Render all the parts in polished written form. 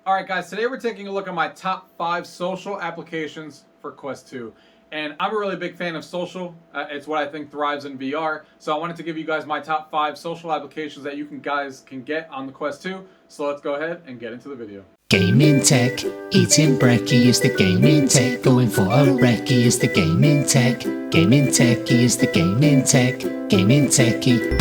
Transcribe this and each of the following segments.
Alright guys, today we're taking a look at my top 5 social applications for Quest 2. And I'm a really big fan of social. It's what I think thrives in VR. So I wanted to give you guys my top 5 social applications that you guys can get on the Quest 2. So let's go ahead and get into the video. Gaming tech, eating brekkie is the gaming tech. Going for a recce is the gaming tech. Gaming techie is the gaming tech. Gaming techie.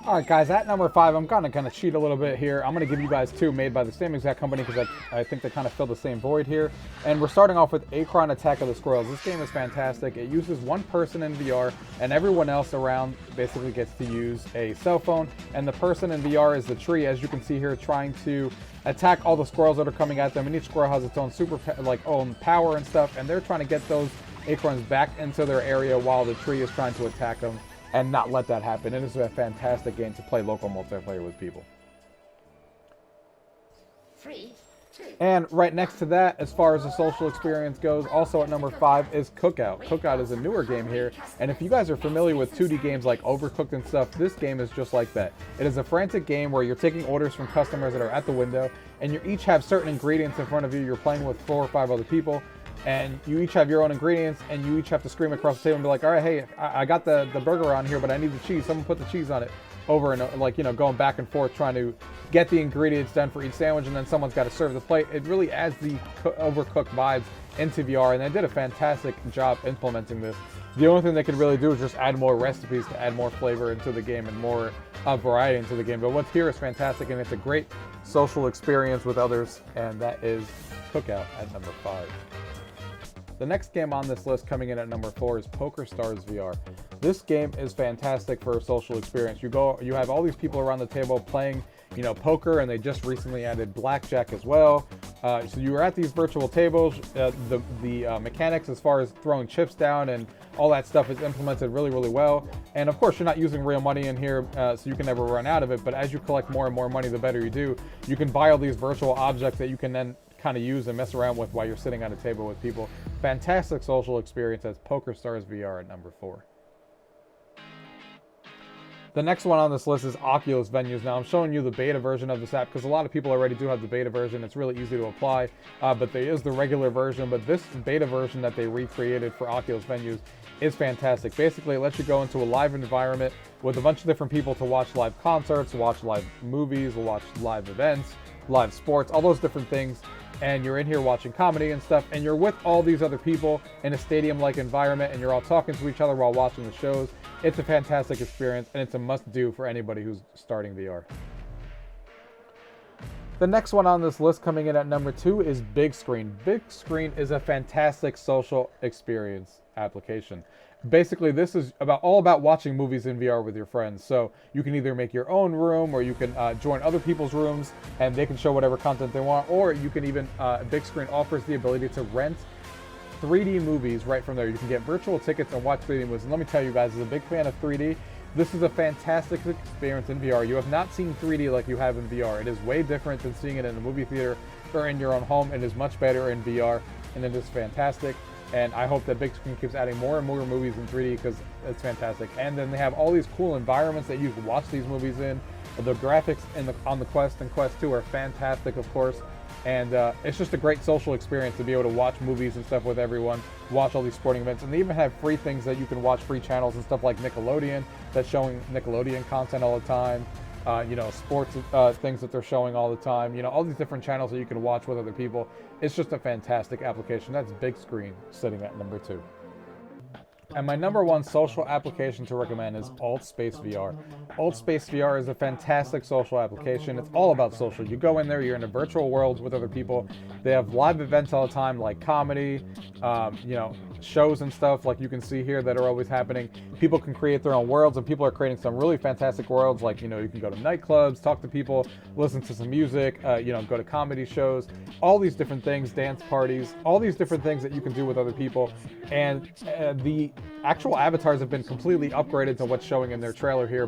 Alright guys, at number 5, I'm gonna kind of cheat a little bit here. I'm gonna give you guys 2 made by the same exact company because I think they kind of fill the same void here. And we're starting off with Acron Attack of the Squirrels. This game is fantastic. It uses one person in VR and everyone else around basically gets to use a cell phone. And the person in VR is the tree, as you can see here, trying to attack all the squirrels that are coming at them. And each squirrel has its own own power and stuff. And they're trying to get those acorns back into their area while the tree is trying to attack them. And not let that happen. It is a fantastic game to play local multiplayer with people. 3, 2. And right next to that, as far as the social experience goes, also at number 5 is Cookout. Cookout is a newer game here, and if you guys are familiar with 2D games like Overcooked and stuff, this game is just like that. It is a frantic game where you're taking orders from customers that are at the window, and you each have certain ingredients in front of you. You're playing with 4 or 5 other people, and you each have your own ingredients, and you each have to scream across the table and be like, all right, hey, I got the burger on here, but I need the cheese. Someone put the cheese on it. Over and going back and forth trying to get the ingredients done for each sandwich, and then someone's got to serve the plate. It really adds the overcooked vibes into VR, and they did a fantastic job implementing this. The only thing they could really do is just add more recipes to add more flavor into the game and more variety into the game. But what's here is fantastic, and it's a great social experience with others, and that is Cookout at number 5. The next game on this list coming in at number 4 is Pokerstars VR. This game is fantastic for a social experience. You have all these people around the table playing, poker, and they just recently added blackjack as well. So you are at these virtual tables. The mechanics as far as throwing chips down and all that stuff is implemented really, really well. And of course, you're not using real money in here, so you can never run out of it. But as you collect more and more money, the better you do. You can buy all these virtual objects that you can then kind of use and mess around with while you're sitting at a table with people. Fantastic social experience as Pokerstars VR at number 4. The next one on this list is Oculus Venues. Now I'm showing you the beta version of this app because a lot of people already do have the beta version. It's really easy to apply, but there is the regular version. But this beta version that they recreated for Oculus Venues is fantastic. Basically, it lets you go into a live environment with a bunch of different people to watch live concerts, watch live movies, watch live events, live sports, all those different things. And you're in here watching comedy and stuff, and you're with all these other people in a stadium-like environment, and you're all talking to each other while watching the shows. It's a fantastic experience, and it's a must-do for anybody who's starting VR. The next one on this list coming in at number 2 is Big Screen. Big Screen is a fantastic social experience application. Basically, this is all about watching movies in VR with your friends. So you can either make your own room, or you can join other people's rooms and they can show whatever content they want, or you can even, Big Screen offers the ability to rent 3D movies right from there. You can get virtual tickets and watch 3D movies. And let me tell you guys, as a big fan of 3D, this is a fantastic experience in VR. You have not seen 3D like you have in VR. It is way different than seeing it in a movie theater or in your own home. It is much better in VR, and it is fantastic. And I hope that Big Screen keeps adding more and more movies in 3D because it's fantastic. And then they have all these cool environments that you can watch these movies in. The graphics on the Quest and Quest 2 are fantastic, of course. And it's just a great social experience to be able to watch movies and stuff with everyone, watch all these sporting events. And they even have free things that you can watch, free channels and stuff like Nickelodeon that's showing Nickelodeon content all the time. Sports things that they're showing all the time. All these different channels that you can watch with other people. It's just a fantastic application. That's Big Screen sitting at number 2. And my number 1 social application to recommend is AltSpace VR. AltSpace VR is a fantastic social application. It's all about social. You go in there, you're in a virtual world with other people. They have live events all the time, like comedy, shows and stuff like you can see here that are always happening. People can create their own worlds, and people are creating some really fantastic worlds. Like, you can go to nightclubs, talk to people, listen to some music, go to comedy shows, all these different things, dance parties, all these different things that you can do with other people. And the actual avatars have been completely upgraded to what's showing in their trailer here,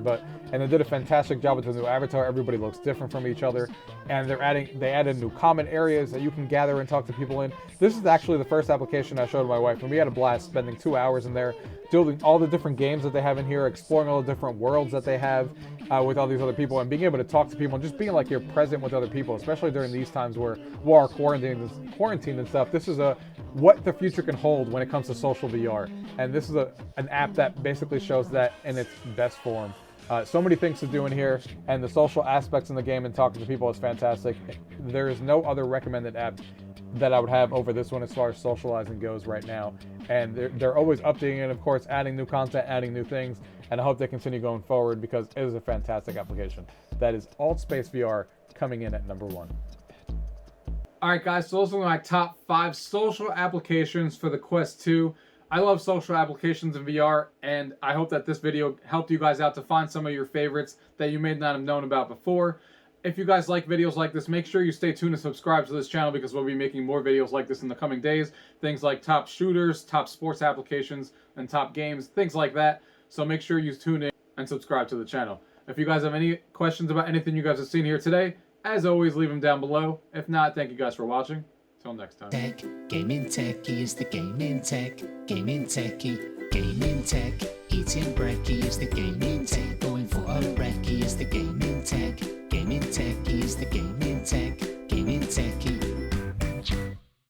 and they did a fantastic job with the new avatar. Everybody looks different from each other, and they added new common areas that you can gather and talk to people in. This is actually the first application I showed my wife, and we had had a blast spending 2 hours in there, building all the different games that they have in here, exploring all the different worlds that they have with all these other people, and being able to talk to people and just being like you're present with other people, especially during these times where we are quarantined and stuff. This is what the future can hold when it comes to social VR, and this is an app that basically shows that in its best form. So many things to do in here, and the social aspects in the game and talking to people is fantastic. There is no other recommended app that I would have over this one as far as socializing goes right now. And they're always updating it, of course, adding new content, adding new things, and I hope they continue going forward because it is a fantastic application. That is AltSpace VR coming in at number 1. Alright guys, so those are my top 5 social applications for the Quest 2. I love social applications in VR, and I hope that this video helped you guys out to find some of your favorites that you may not have known about before. If you guys like videos like this, make sure you stay tuned and subscribe to this channel because we'll be making more videos like this in the coming days. Things like top shooters, top sports applications, and top games, things like that. So make sure you tune in and subscribe to the channel. If you guys have any questions about anything you guys have seen here today, as always, leave them down below. If not, thank you guys for watching. Till next time. Tech, gaming techie is the gaming tech, gaming techie, gaming tech. Eating brekkie is the gaming tech, going for a recce is the gaming tech, gaming techie is the gaming tech, gaming techie.